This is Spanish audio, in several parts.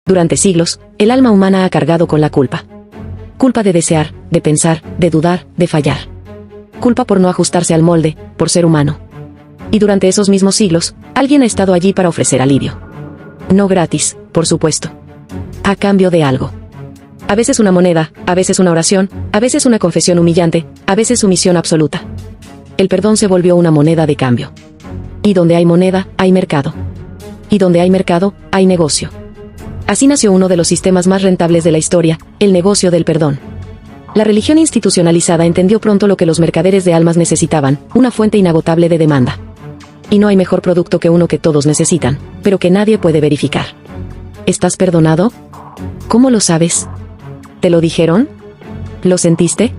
Durante siglos, el alma humana ha cargado con la culpa. Culpa de desear, de pensar, de dudar, de fallar. Culpa por no ajustarse al molde, por ser humano. Y durante esos mismos siglos, alguien ha estado allí para ofrecer alivio. No gratis, por supuesto. A cambio de algo. A veces una moneda, a veces una oración, a veces una confesión humillante, a veces sumisión absoluta. El perdón se volvió una moneda de cambio. Y donde hay moneda, hay mercado. Y donde hay mercado, hay negocio. Así nació uno de los sistemas más rentables de la historia, el negocio del perdón. La religión institucionalizada entendió pronto lo que los mercaderes de almas necesitaban, una fuente inagotable de demanda. Y no hay mejor producto que uno que todos necesitan, pero que nadie puede verificar. ¿Estás perdonado? ¿Cómo lo sabes? ¿Te lo dijeron? ¿Lo sentiste?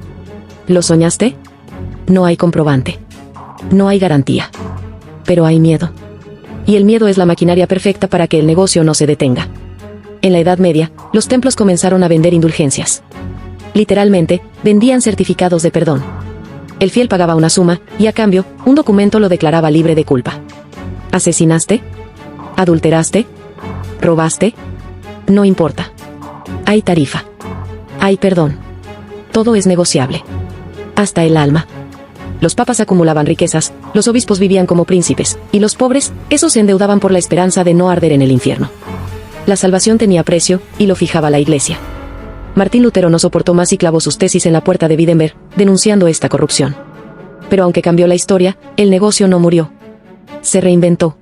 ¿Lo soñaste? No hay comprobante. No hay garantía. Pero hay miedo. Y el miedo es la maquinaria perfecta para que el negocio no se detenga. En la Edad Media, los templos comenzaron a vender indulgencias. Literalmente, vendían certificados de perdón. El fiel pagaba una suma, y a cambio, un documento lo declaraba libre de culpa. ¿Asesinaste? ¿Adulteraste? ¿Robaste? No importa. Hay tarifa. Hay perdón. Todo es negociable. Hasta el alma. Los papas acumulaban riquezas, los obispos vivían como príncipes, y los pobres, esos se endeudaban por la esperanza de no arder en el infierno. La salvación tenía precio, y lo fijaba la Iglesia. Martín Lutero no soportó más y clavó sus tesis en la puerta de Wittenberg, denunciando esta corrupción. Pero aunque cambió la historia, el negocio no murió. Se reinventó.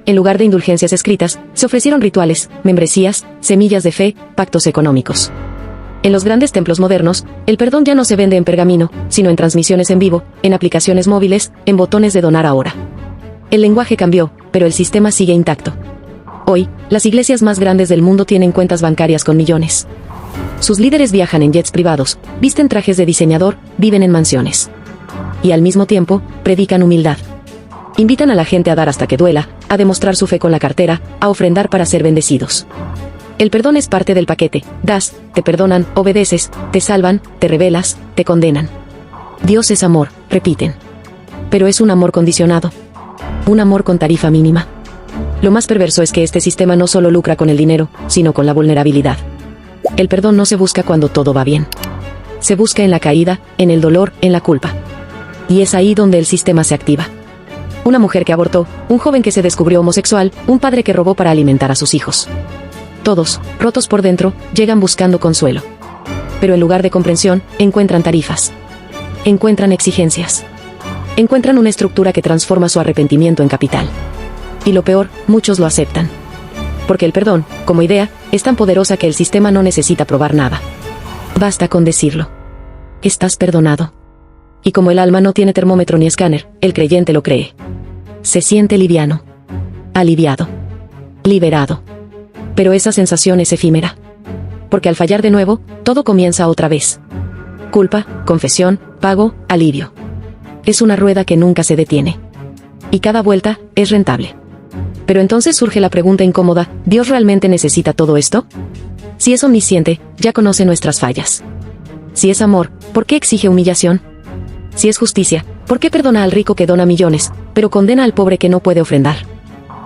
En lugar de indulgencias escritas, se ofrecieron rituales, membresías, semillas de fe, pactos económicos. En los grandes templos modernos, el perdón ya no se vende en pergamino, sino en transmisiones en vivo, en aplicaciones móviles, en botones de donar ahora. El lenguaje cambió, pero el sistema sigue intacto. Hoy, las iglesias más grandes del mundo tienen cuentas bancarias con millones. Sus líderes viajan en jets privados, visten trajes de diseñador, viven en mansiones. Y al mismo tiempo, predican humildad. Invitan a la gente a dar hasta que duela, a demostrar su fe con la cartera, a ofrendar para ser bendecidos. El perdón es parte del paquete. Das, te perdonan, obedeces, te salvan, te rebelas, te condenan. Dios es amor, repiten. Pero es un amor condicionado. Un amor con tarifa mínima. Lo más perverso es que este sistema no solo lucra con el dinero, sino con la vulnerabilidad. El perdón no se busca cuando todo va bien. Se busca en la caída, en el dolor, en la culpa. Y es ahí donde el sistema se activa. Una mujer que abortó, un joven que se descubrió homosexual, un padre que robó para alimentar a sus hijos. Todos, rotos por dentro, llegan buscando consuelo. Pero en lugar de comprensión, encuentran tarifas. Encuentran exigencias. Encuentran una estructura que transforma su arrepentimiento en capital. Y lo peor, muchos lo aceptan. Porque el perdón, como idea, es tan poderosa que el sistema no necesita probar nada. Basta con decirlo. Estás perdonado. Y como el alma no tiene termómetro ni escáner, el creyente lo cree. Se siente liviano. Aliviado. Liberado. Pero esa sensación es efímera. Porque al fallar de nuevo, todo comienza otra vez. Culpa, confesión, pago, alivio. Es una rueda que nunca se detiene. Y cada vuelta, es rentable. Pero entonces surge la pregunta incómoda, ¿Dios realmente necesita todo esto? Si es omnisciente, ya conoce nuestras fallas. Si es amor, ¿por qué exige humillación? Si es justicia, ¿por qué perdona al rico que dona millones, pero condena al pobre que no puede ofrendar?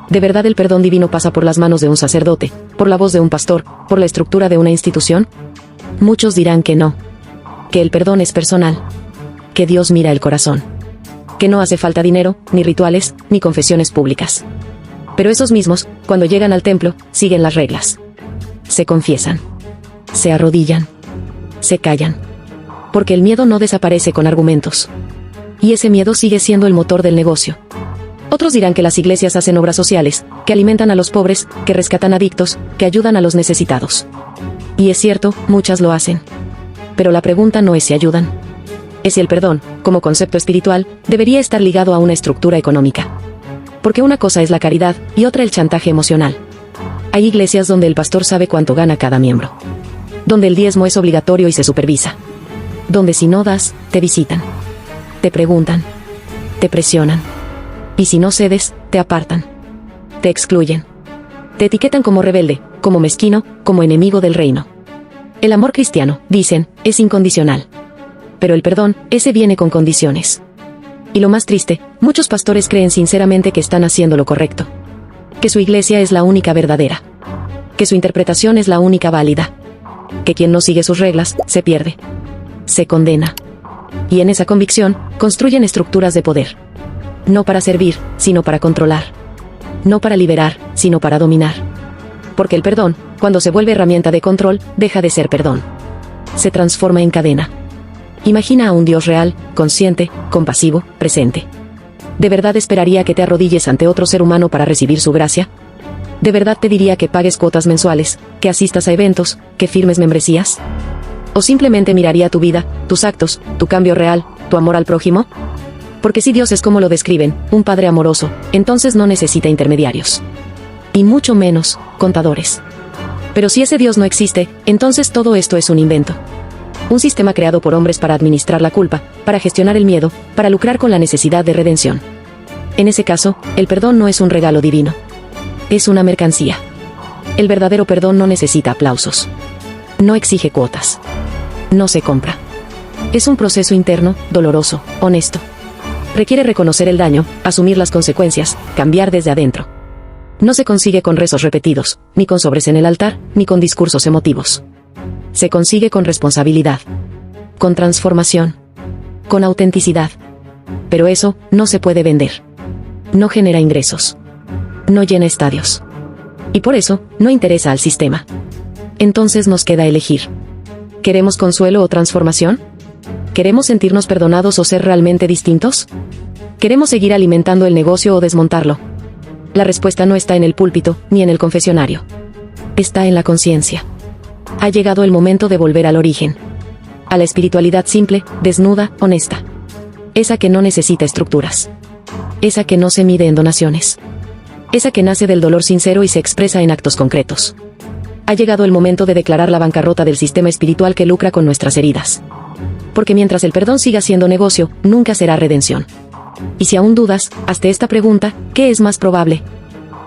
¿De verdad el perdón divino pasa por las manos de un sacerdote, por la voz de un pastor, por la estructura de una institución? Muchos dirán que no. Que el perdón es personal. Que Dios mira el corazón. Que no hace falta dinero, ni rituales, ni confesiones públicas. Pero esos mismos, cuando llegan al templo, siguen las reglas. Se confiesan. Se arrodillan. Se callan. Porque el miedo no desaparece con argumentos. Y ese miedo sigue siendo el motor del negocio. Otros dirán que las iglesias hacen obras sociales, que alimentan a los pobres, que rescatan adictos, que ayudan a los necesitados. Y es cierto, muchas lo hacen. Pero la pregunta no es si ayudan. Es si el perdón, como concepto espiritual, debería estar ligado a una estructura económica. Porque una cosa es la caridad, y otra el chantaje emocional. Hay iglesias donde el pastor sabe cuánto gana cada miembro. Donde el diezmo es obligatorio y se supervisa. Donde si no das, te visitan. Te preguntan. Te presionan. Y si no cedes, te apartan. Te excluyen. Te etiquetan como rebelde, como mezquino, como enemigo del reino. El amor cristiano, dicen, es incondicional. Pero el perdón, ese viene con condiciones. Y lo más triste, muchos pastores creen sinceramente que están haciendo lo correcto. Que su iglesia es la única verdadera. que su interpretación es la única válida, que quien no sigue sus reglas, se pierde, se condena. Y en esa convicción, construyen estructuras de poder. No para servir, sino para controlar. No para liberar, sino para dominar. Porque el perdón, cuando se vuelve herramienta de control, deja de ser perdón. Se transforma en cadena. Imagina a un Dios real, consciente, compasivo, presente. ¿De verdad esperaría que te arrodilles ante otro ser humano para recibir su gracia? ¿De verdad te diría que pagues cuotas mensuales, que asistas a eventos, que firmes membresías? ¿O simplemente miraría tu vida, tus actos, tu cambio real, tu amor al prójimo? Porque si Dios es como lo describen, un padre amoroso, entonces no necesita intermediarios. Y mucho menos, contadores. Pero si ese Dios no existe, entonces todo esto es un invento. Un sistema creado por hombres para administrar la culpa, para gestionar el miedo, para lucrar con la necesidad de redención. En ese caso, el perdón no es un regalo divino. Es una mercancía. El verdadero perdón no necesita aplausos. No exige cuotas. No se compra. Es un proceso interno, doloroso, honesto. Requiere reconocer el daño, asumir las consecuencias, cambiar desde adentro. No se consigue con rezos repetidos, ni con sobres en el altar, ni con discursos emotivos. Se consigue con responsabilidad, con transformación, con autenticidad. Pero eso no se puede vender. No genera ingresos. No llena estadios. Y por eso, no interesa al sistema. Entonces nos queda elegir. ¿Queremos consuelo o transformación? ¿Queremos sentirnos perdonados o ser realmente distintos? ¿Queremos seguir alimentando el negocio o desmontarlo? La respuesta no está en el púlpito, ni en el confesionario. Está en la conciencia. Ha llegado el momento de volver al origen. A la espiritualidad simple, desnuda, honesta. Esa que no necesita estructuras. Esa que no se mide en donaciones. Esa que nace del dolor sincero y se expresa en actos concretos. Ha llegado el momento de declarar la bancarrota del sistema espiritual que lucra con nuestras heridas. Porque mientras el perdón siga siendo negocio, nunca será redención. Y si aún dudas, hazte esta pregunta: ¿qué es más probable?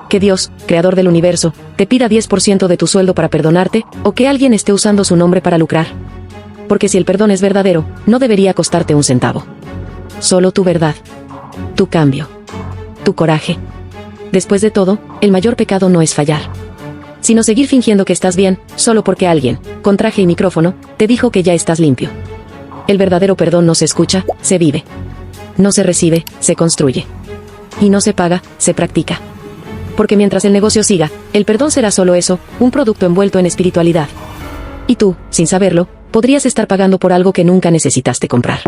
¿Que Dios, creador del universo, te pida 10% de tu sueldo para perdonarte, o que alguien esté usando su nombre para lucrar? Porque si el perdón es verdadero, no debería costarte un centavo. Solo tu verdad, tu cambio, tu coraje. Después de todo, el mayor pecado no es fallar, sino seguir fingiendo que estás bien, solo porque alguien, con traje y micrófono, te dijo que ya estás limpio. El verdadero perdón no se escucha, se vive. No se recibe, se construye. Y no se paga, se practica. Porque mientras el negocio siga, el perdón será solo eso, un producto envuelto en espiritualidad. Y tú, sin saberlo, podrías estar pagando por algo que nunca necesitaste comprar.